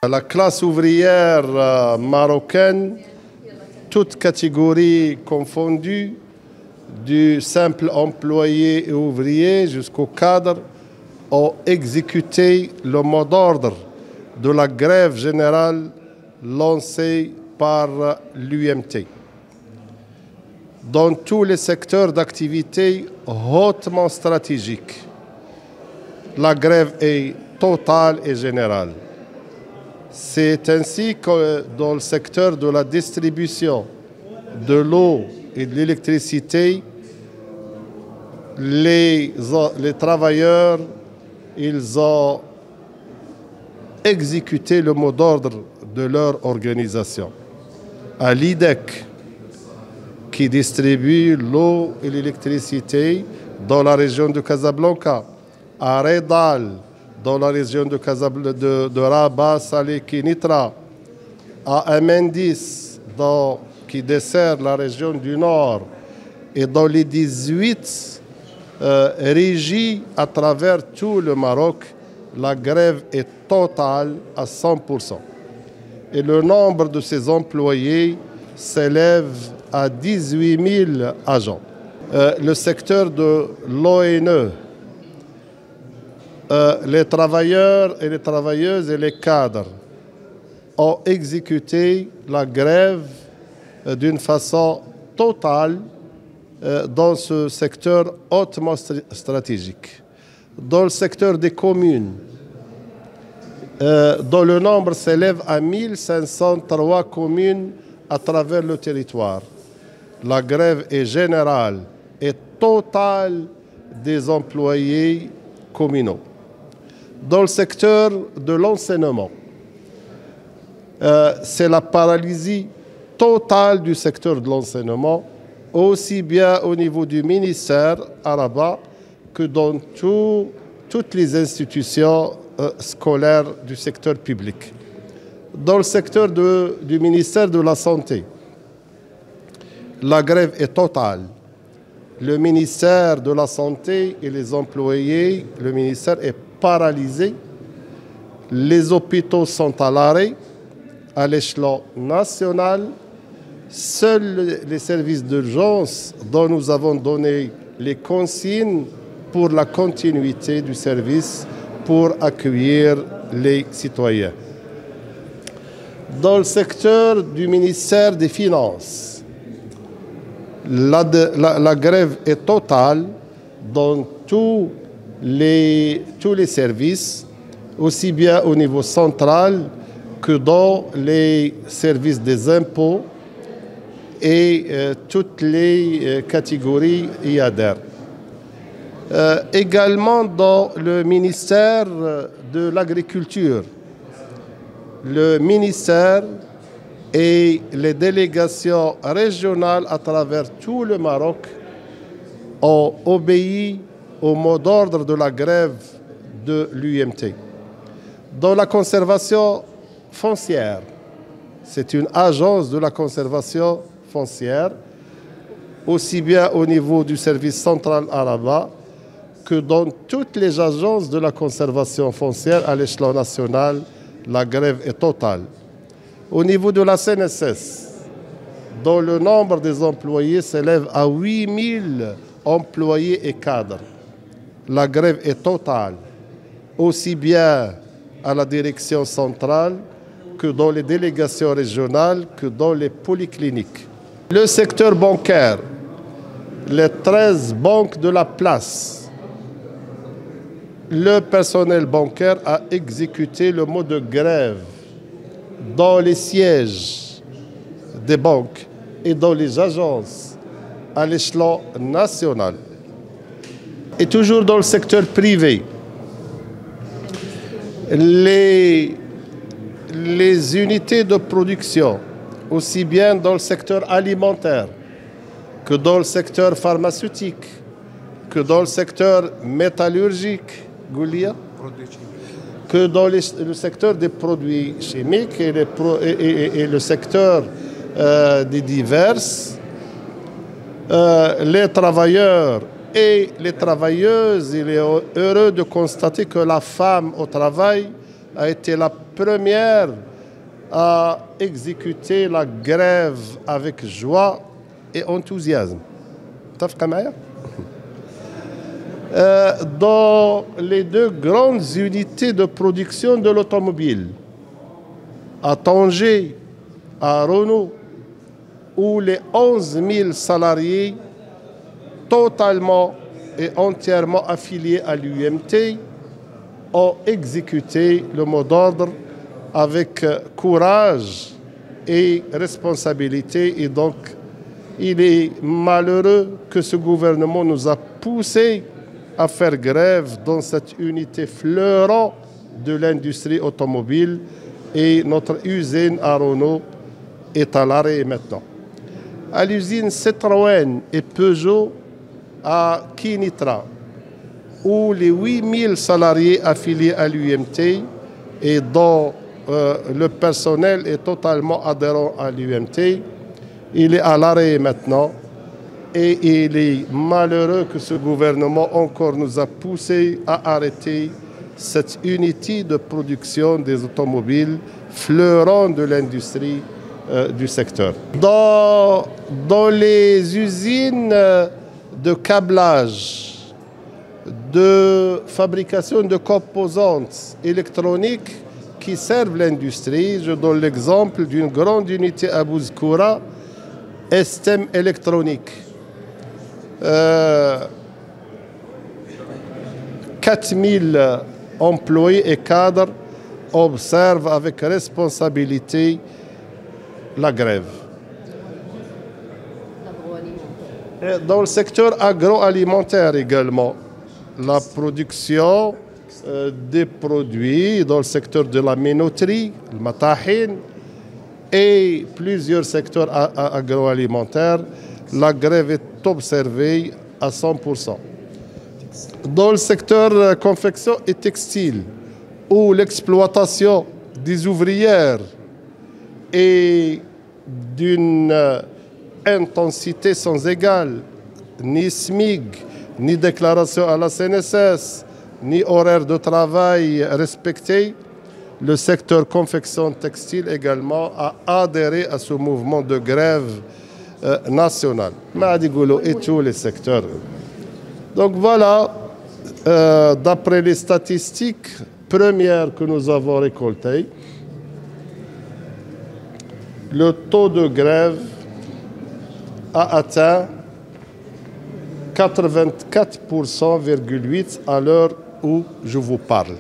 La classe ouvrière marocaine, toutes catégories confondues, du simple employé et ouvrier jusqu'au cadre, ont exécuté le mot d'ordre de la grève générale lancée par l'UMT. Dans tous les secteurs d'activité hautement stratégiques, la grève est totale et générale. C'est ainsi que dans le secteur de la distribution de l'eau et de l'électricité, les travailleurs, ils ont exécuté le mot d'ordre de leur organisation. À l'IDEC, qui distribue l'eau et l'électricité dans la région de Casablanca, à Redal, dans la région de Rabat, Salé, Kinitra, à Amendis, qui dessert la région du Nord, et dans les 18 régies à travers tout le Maroc, la grève est totale à 100%. Et le nombre de ces employés s'élève à 18 000 agents. Le secteur de l'ONE, les travailleurs et les travailleuses et les cadres ont exécuté la grève d'une façon totale dans ce secteur hautement stratégique. Dans le secteur des communes, dont le nombre s'élève à 1503 communes à travers le territoire. La grève est générale et totale des employés communaux. Dans le secteur de l'enseignement, c'est la paralysie totale du secteur de l'enseignement, aussi bien au niveau du ministère à Rabat que dans toutes les institutions scolaires du secteur public. Dans le secteur du ministère de la Santé, la grève est totale. Le ministère de la Santé et les employés, le ministère est paralysé. Les hôpitaux sont à l'arrêt à l'échelon national. Seuls les services d'urgence dont nous avons donné les consignes pour la continuité du service pour accueillir les citoyens. Dans le secteur du ministère des Finances, la grève est totale dans tous les services, aussi bien au niveau central que dans les services des impôts et toutes les catégories y adhèrent. Également dans le ministère de l'Agriculture, le ministère et les délégations régionales à travers tout le Maroc ont obéi au mot d'ordre de la grève de l'UMT. Dans la conservation foncière, c'est une agence de la conservation foncière, aussi bien au niveau du service central à Rabat que dans toutes les agences de la conservation foncière à l'échelon national, la grève est totale. Au niveau de la CNSS, dont le nombre des employés s'élève à 8 000 employés et cadres, la grève est totale, aussi bien à la direction centrale que dans les délégations régionales, que dans les polycliniques. Le secteur bancaire, les 13 banques de la place, le personnel bancaire a exécuté le mot de grève dans les sièges des banques et dans les agences à l'échelon national. Et toujours dans le secteur privé, les unités de production, aussi bien dans le secteur alimentaire que dans le secteur pharmaceutique, que dans le secteur métallurgique, que dans le secteur des produits chimiques et le secteur des diverses, les travailleurs et les travailleuses, il est heureux de constater que la femme au travail a été la première à exécuter la grève avec joie et enthousiasme. Dans les deux grandes unités de production de l'automobile, à Tanger, à Renault, où les 11 000 salariés totalement et entièrement affiliés à l'UMT ont exécuté le mot d'ordre avec courage et responsabilité. Et donc, il est malheureux que ce gouvernement nous a poussés à faire grève dans cette unité fleurant de l'industrie automobile. Et notre usine à Renault est à l'arrêt maintenant. À l'usine Citroën et Peugeot à Kinitra, où les 8 000 salariés affiliés à l'UMT et dont le personnel est totalement adhérent à l'UMT, il est à l'arrêt maintenant. Et il est malheureux que ce gouvernement encore nous a poussés à arrêter cette unité de production des automobiles fleurant de l'industrie du secteur. Dans les usines de câblage, de fabrication de composantes électroniques qui servent l'industrie, je donne l'exemple d'une grande unité à Bouzkoura, STEM électronique. 4000 employés et cadres observent avec responsabilité la grève. Dans le secteur agroalimentaire également, la production des produits dans le secteur de la minoterie, le matahin, et plusieurs secteurs agroalimentaires, la grève est observée à 100%. Dans le secteur confection et textile, où l'exploitation des ouvrières est d'une intensité sans égale, ni SMIG, ni déclaration à la CNSS, ni horaire de travail respecté, le secteur confection textile également a adhéré à ce mouvement de grève national. Et tous les secteurs. Donc voilà, d'après les statistiques premières que nous avons récoltées, le taux de grève a atteint 84,8% à l'heure où je vous parle.